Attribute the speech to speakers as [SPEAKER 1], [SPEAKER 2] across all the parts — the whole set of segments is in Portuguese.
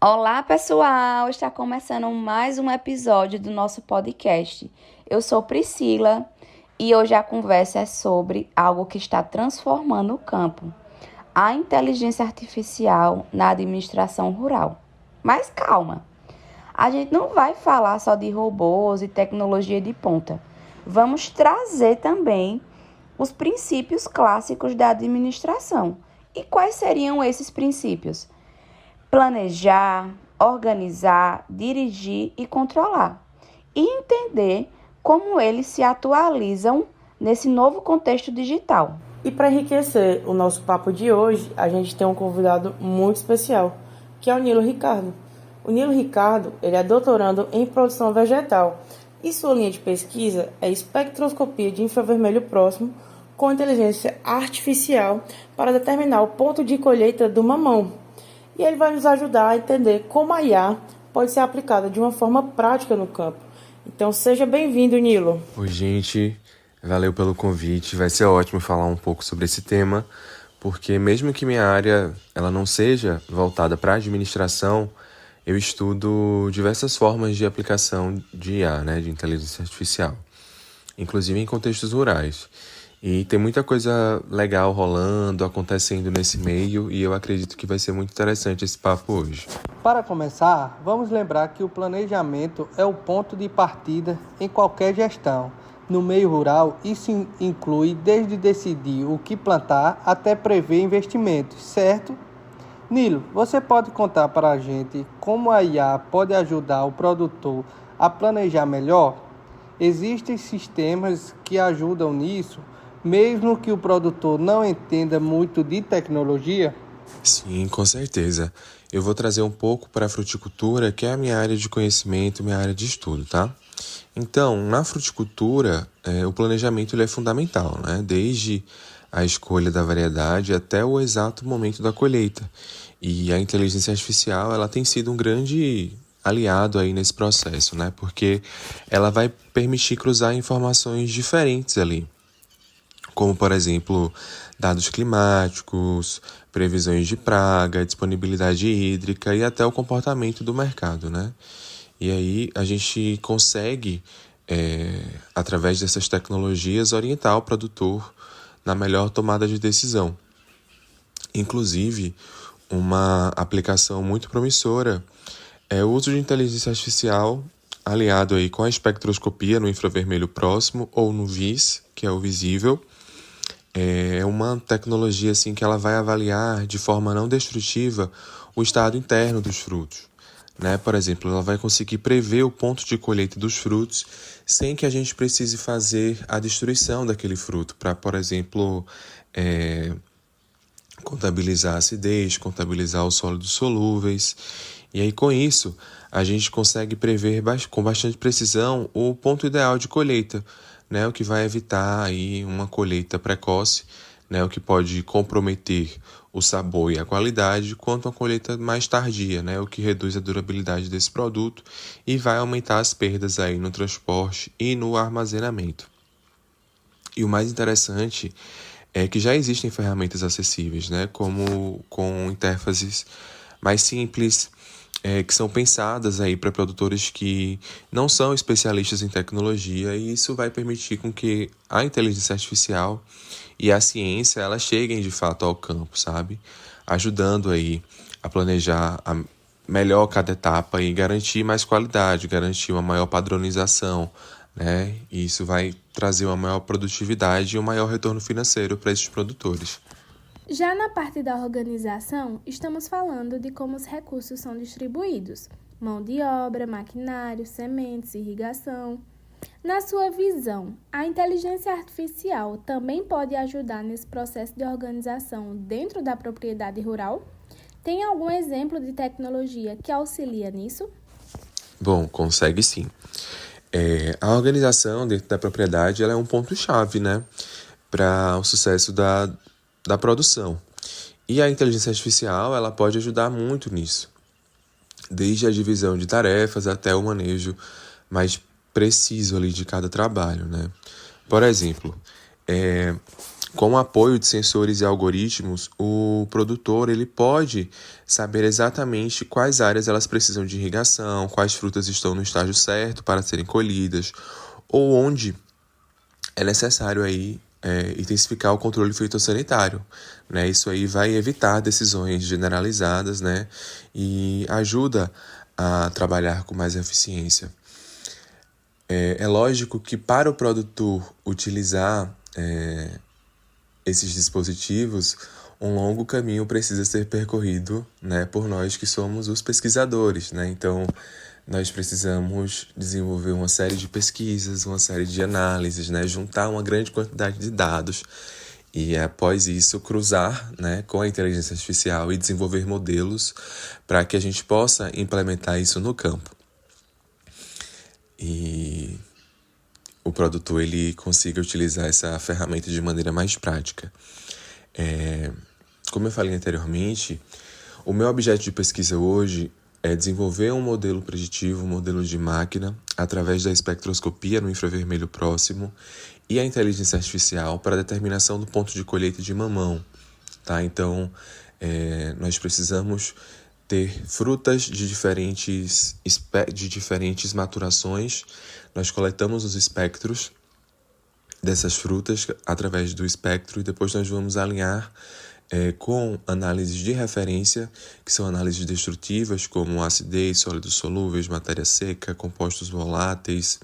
[SPEAKER 1] Olá, pessoal! Está começando mais um episódio do nosso podcast. Eu sou Priscila e hoje a conversa é sobre algo que está transformando o campo: a inteligência artificial na administração rural. Mas calma, a gente não vai falar só de robôs e tecnologia de ponta. Vamos trazer também os princípios clássicos da administração. E quais seriam esses princípios? Planejar, organizar, dirigir e controlar. E entender como eles se atualizam nesse novo contexto digital.
[SPEAKER 2] E para enriquecer o nosso papo de hoje, a gente tem um convidado muito especial, que é o Nilo Ricardo. O Nilo Ricardo, ele é doutorando em produção vegetal e sua linha de pesquisa é espectroscopia de infravermelho próximo com inteligência artificial para determinar o ponto de colheita do mamão. E ele vai nos ajudar a entender como a IA pode ser aplicada de uma forma prática no campo. Então seja bem-vindo, Nilo.
[SPEAKER 3] Oi, gente. Valeu pelo convite. Vai ser ótimo falar um pouco sobre esse tema, porque mesmo que minha área ela não seja voltada para a administração, eu estudo diversas formas de aplicação de IA, de inteligência artificial, inclusive em contextos rurais. E tem muita coisa legal rolando, acontecendo nesse meio, e eu acredito que vai ser muito interessante esse papo hoje.
[SPEAKER 4] Para começar, vamos lembrar que o planejamento é o ponto de partida em qualquer gestão. No meio rural, isso inclui desde decidir o que plantar até prever investimentos, certo? Nilo, você pode contar para a gente como a IA pode ajudar o produtor a planejar melhor? Existem sistemas que ajudam nisso, mesmo que o produtor não entenda muito de tecnologia?
[SPEAKER 3] Sim, com certeza. Eu vou trazer um pouco para a fruticultura, que é a minha área de conhecimento, minha área de estudo, tá? Então, na fruticultura, o planejamento ele é fundamental, Desde a escolha da variedade até o exato momento da colheita. E a inteligência artificial, ela tem sido um grande aliado aí nesse processo, Porque ela vai permitir cruzar informações diferentes ali, como, por exemplo, dados climáticos, previsões de praga, disponibilidade hídrica e até o comportamento do mercado, E aí a gente consegue, através dessas tecnologias, orientar o produtor na melhor tomada de decisão. Inclusive, uma aplicação muito promissora é o uso de inteligência artificial aliado aí com a espectroscopia no infravermelho próximo ou no VIS, que é o visível. É uma tecnologia assim, que ela vai avaliar de forma não destrutiva o estado interno dos frutos. Por exemplo, ela vai conseguir prever o ponto de colheita dos frutos sem que a gente precise fazer a destruição daquele fruto para, por exemplo, contabilizar a acidez, contabilizar os sólidos solúveis. E aí, com isso, a gente consegue prever com bastante precisão o ponto ideal de colheita, o que vai evitar aí uma colheita precoce, o que pode comprometer o sabor e a qualidade, quanto a colheita mais tardia, o que reduz a durabilidade desse produto e vai aumentar as perdas aí no transporte e no armazenamento. E o mais interessante é que já existem ferramentas acessíveis, como com interfaces mais simples, que são pensadas aí para produtores que não são especialistas em tecnologia, e isso vai permitir com que a inteligência artificial e a ciência elas cheguem de fato ao campo, sabe? Ajudando aí a planejar melhor cada etapa e garantir mais qualidade, garantir uma maior padronização, E isso vai trazer uma maior produtividade e um maior retorno financeiro para esses produtores.
[SPEAKER 5] Já na parte da organização, estamos falando de como os recursos são distribuídos: mão de obra, maquinário, sementes, irrigação. Na sua visão, a inteligência artificial também pode ajudar nesse processo de organização dentro da propriedade rural? Tem algum exemplo de tecnologia que auxilia nisso?
[SPEAKER 3] Bom, consegue sim. A organização dentro da propriedade ela é um ponto-chave, para o sucesso da produção. E a inteligência artificial ela pode ajudar muito nisso, desde a divisão de tarefas até o manejo mais preciso ali de cada trabalho, Por exemplo, Com o apoio de sensores e algoritmos, o produtor ele pode saber exatamente quais áreas elas precisam de irrigação, quais frutas estão no estágio certo para serem colhidas, ou onde é necessário aí intensificar o controle fitossanitário, né? Isso aí vai evitar decisões generalizadas, né? E ajuda a trabalhar com mais eficiência. É lógico que para o produtor utilizar esses dispositivos, um longo caminho precisa ser percorrido, né, por nós que somos os pesquisadores, né? Então, nós precisamos desenvolver uma série de pesquisas, uma série de análises, né, juntar uma grande quantidade de dados e, após isso, cruzar, né, com a inteligência artificial e desenvolver modelos para que a gente possa implementar isso no campo. E o produtor ele consiga utilizar essa ferramenta de maneira mais prática. Como eu falei anteriormente, o meu objeto de pesquisa hoje é desenvolver um modelo preditivo, um modelo de máquina, através da espectroscopia no infravermelho próximo e a inteligência artificial para a determinação do ponto de colheita de mamão. Tá? Então, nós precisamos ter frutas de diferentes maturações. Nós coletamos os espectros dessas frutas através do espectro e depois nós vamos alinhar com análises de referência, que são análises destrutivas, como acidez, sólidos solúveis, matéria seca, compostos voláteis,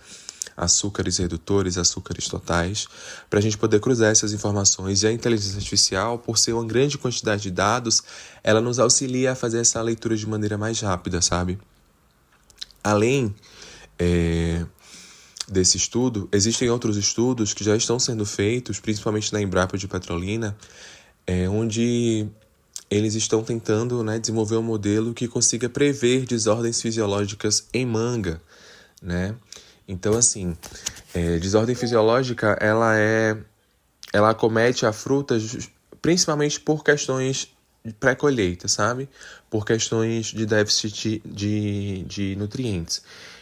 [SPEAKER 3] açúcares redutores, açúcares totais, para a gente poder cruzar essas informações. E a inteligência artificial, por ser uma grande quantidade de dados, ela nos auxilia a fazer essa leitura de maneira mais rápida, sabe? Além desse estudo, existem outros estudos que já estão sendo feitos, principalmente na Embrapa de Petrolina, onde eles estão tentando, né, desenvolver um modelo que consiga prever desordens fisiológicas em manga, né? Então, assim, desordem fisiológica, ela acomete a fruta principalmente por questões de pré-colheita, sabe? Por questões de déficit de nutrientes.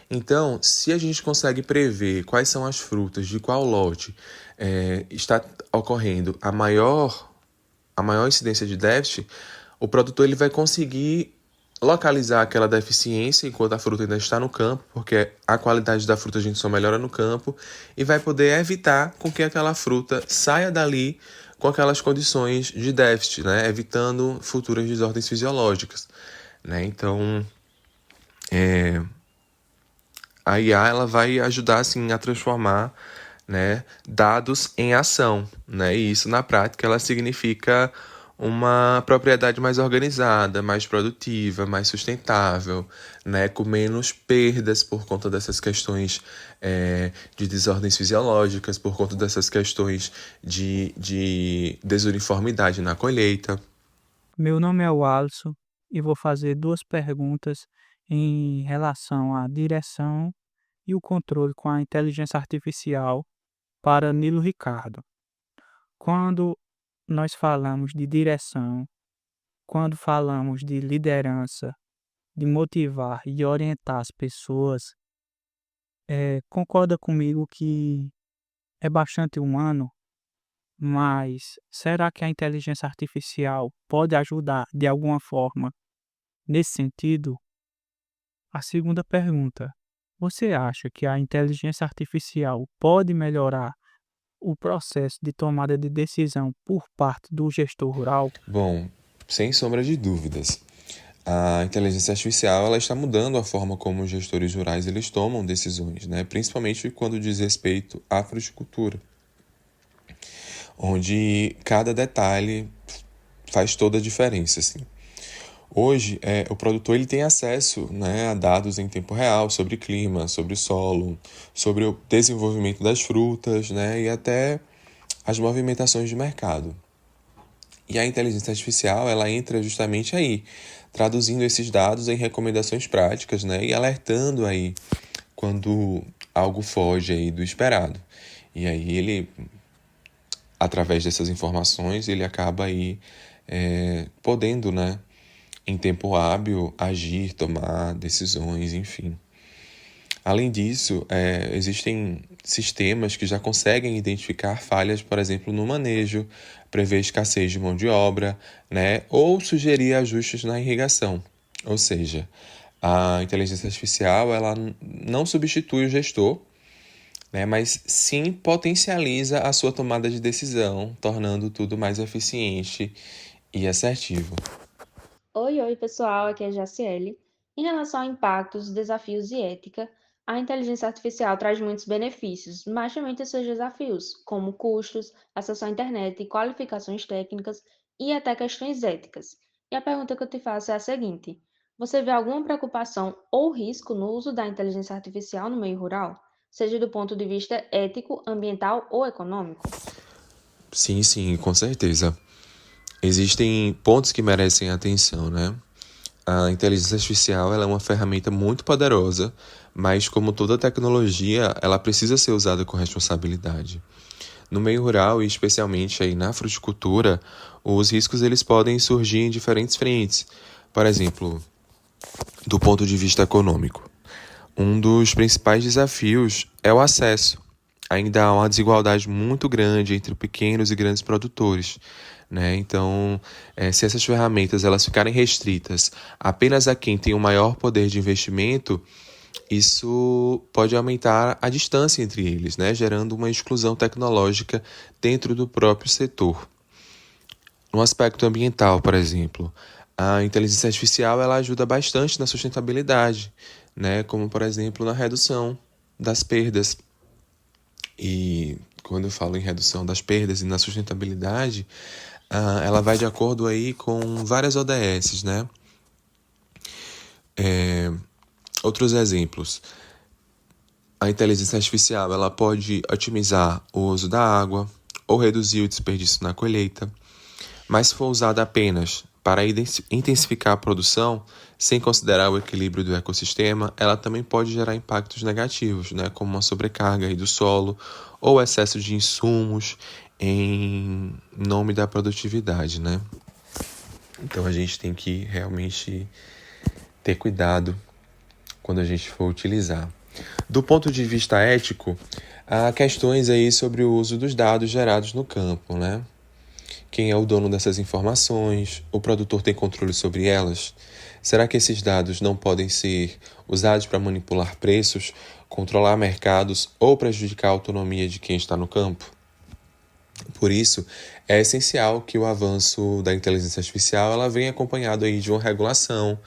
[SPEAKER 3] Então, se a gente consegue prever quais são as frutas, de qual lote está ocorrendo a maior incidência de déficit, o produtor ele vai conseguir localizar aquela deficiência enquanto a fruta ainda está no campo, porque a qualidade da fruta a gente só melhora no campo, e vai poder evitar com que aquela fruta saia dali com aquelas condições de déficit, né? Evitando futuras desordens fisiológicas, né? Então, a IA ela vai ajudar assim, a transformar, né, dados em ação, né? E isso na prática ela significa uma propriedade mais organizada, mais produtiva, mais sustentável, né? Com menos perdas por conta dessas questões de desordens fisiológicas, por conta dessas questões de desuniformidade na colheita.
[SPEAKER 6] Meu nome é Alisson e vou fazer 2 perguntas em relação à direção e o controle com a inteligência artificial para Nilo Ricardo. Quando nós falamos de direção, quando falamos de liderança, de motivar e orientar as pessoas, concorda comigo que é bastante humano, mas será que a inteligência artificial pode ajudar de alguma forma nesse sentido? A segunda pergunta: você acha que a inteligência artificial pode melhorar o processo de tomada de decisão por parte do gestor rural?
[SPEAKER 3] Bom, sem sombra de dúvidas, a inteligência artificial ela está mudando a forma como os gestores rurais eles tomam decisões, né? Principalmente quando diz respeito à fruticultura, onde cada detalhe faz toda a diferença, assim. Hoje, o produtor ele tem acesso, né, a dados em tempo real sobre clima, sobre solo, sobre o desenvolvimento das frutas, né, e até as movimentações de mercado. E a inteligência artificial ela entra justamente aí, traduzindo esses dados em recomendações práticas, né, e alertando aí quando algo foge aí do esperado. E aí ele, através dessas informações, ele acaba aí podendo, né, em tempo hábil, agir, tomar decisões, enfim. Além disso, existem sistemas que já conseguem identificar falhas, por exemplo, no manejo, prever escassez de mão de obra, né, ou sugerir ajustes na irrigação. Ou seja, a inteligência artificial ela não substitui o gestor, né, mas sim potencializa a sua tomada de decisão, tornando tudo mais eficiente e assertivo.
[SPEAKER 7] Oi, pessoal, aqui é a Jaciele. Em relação a impactos, desafios e ética, a inteligência artificial traz muitos benefícios, mas também tem seus desafios, como custos, acesso à internet, qualificações técnicas e até questões éticas. E a pergunta que eu te faço é a seguinte: você vê alguma preocupação ou risco no uso da inteligência artificial no meio rural, seja do ponto de vista ético, ambiental ou econômico?
[SPEAKER 3] Sim, com certeza. Existem pontos que merecem atenção, né? A inteligência artificial ela é uma ferramenta muito poderosa, mas como toda tecnologia, ela precisa ser usada com responsabilidade. No meio rural e especialmente aí na fruticultura, os riscos eles podem surgir em diferentes frentes. Por exemplo, do ponto de vista econômico, um dos principais desafios é o acesso. Ainda há uma desigualdade muito grande entre pequenos e grandes produtores, né? Então, se essas ferramentas elas ficarem restritas apenas a quem tem o maior poder de investimento, isso pode aumentar a distância entre eles, né? Gerando uma exclusão tecnológica dentro do próprio setor. No aspecto ambiental, por exemplo, a inteligência artificial ela ajuda bastante na sustentabilidade, né? Como, por exemplo, na redução das perdas. E quando eu falo em redução das perdas e na sustentabilidade, ela vai de acordo aí com várias ODS, né? Outros exemplos. A inteligência artificial ela pode otimizar o uso da água ou reduzir o desperdício na colheita, mas se for usada apenas para intensificar a produção, sem considerar o equilíbrio do ecossistema, ela também pode gerar impactos negativos, né, como uma sobrecarga aí do solo ou excesso de insumos em nome da produtividade, né? Então a gente tem que realmente ter cuidado quando a gente for utilizar. Do ponto de vista ético, há questões aí sobre o uso dos dados gerados no campo, né? Quem é o dono dessas informações? O produtor tem controle sobre elas? Será que esses dados não podem ser usados para manipular preços, controlar mercados ou prejudicar a autonomia de quem está no campo? Por isso, é essencial que o avanço da inteligência artificial ela venha acompanhado aí de uma regulação,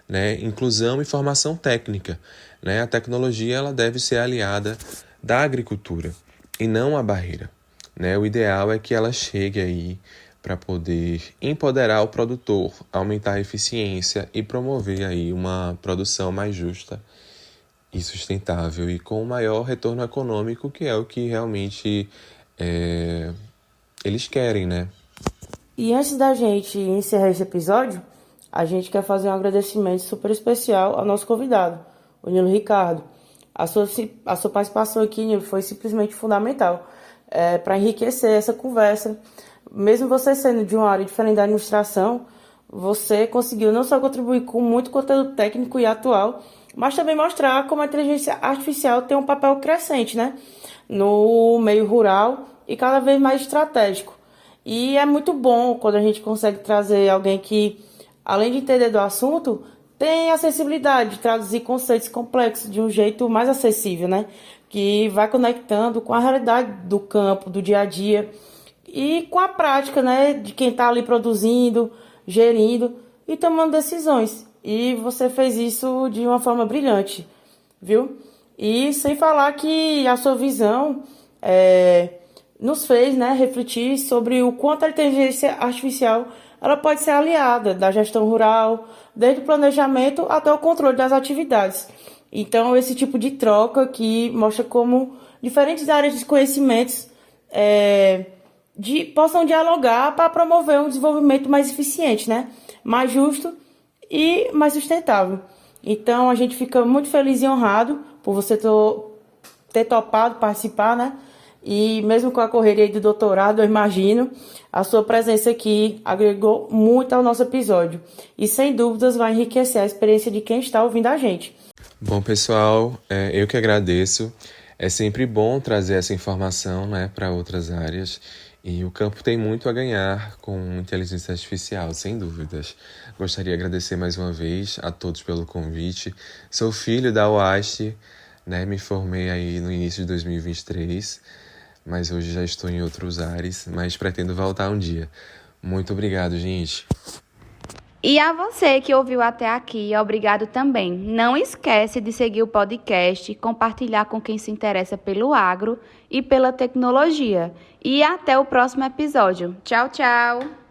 [SPEAKER 3] né, inclusão e formação técnica, né? A tecnologia ela deve ser aliada da agricultura e não a barreira, né? O ideal é que ela chegue aí para poder empoderar o produtor, aumentar a eficiência e promover aí uma produção mais justa e sustentável e com maior retorno econômico, que é o que realmente eles querem, né?
[SPEAKER 2] E antes da gente encerrar esse episódio, a gente quer fazer um agradecimento super especial ao nosso convidado, o Nilo Ricardo. A sua participação aqui, Nilo, foi simplesmente fundamental para enriquecer essa conversa. Mesmo você sendo de uma área diferente da administração, você conseguiu não só contribuir com muito conteúdo técnico e atual, mas também mostrar como a inteligência artificial tem um papel crescente, né, no meio rural e cada vez mais estratégico. E é muito bom quando a gente consegue trazer alguém que, além de entender do assunto, tem a sensibilidade de traduzir conceitos complexos de um jeito mais acessível, né, que vai conectando com a realidade do campo, do dia a dia, e com a prática, né, de quem está ali produzindo, gerindo e tomando decisões. E você fez isso de uma forma brilhante, viu? E sem falar que a sua visão nos fez, né, refletir sobre o quanto a inteligência artificial ela pode ser aliada da gestão rural, desde o planejamento até o controle das atividades. Então, esse tipo de troca que mostra como diferentes áreas de conhecimentos possam dialogar para promover um desenvolvimento mais eficiente, né? Mais justo e mais sustentável. Então, a gente fica muito feliz e honrado por você ter topado participar, né? E mesmo com a correria do doutorado, eu imagino, a sua presença aqui agregou muito ao nosso episódio. E, sem dúvidas, vai enriquecer a experiência de quem está ouvindo a gente.
[SPEAKER 3] Bom, pessoal, eu que agradeço. É sempre bom trazer essa informação, né, para outras áreas. E o campo tem muito a ganhar com inteligência artificial, sem dúvidas. Gostaria de agradecer mais uma vez a todos pelo convite. Sou filho da UAST, né, me formei aí no início de 2023, mas hoje já estou em outros ares, mas pretendo voltar um dia. Muito obrigado, gente.
[SPEAKER 1] E a você que ouviu até aqui, obrigado também. Não esquece de seguir o podcast, compartilhar com quem se interessa pelo agro e pela tecnologia. E até o próximo episódio. Tchau, tchau!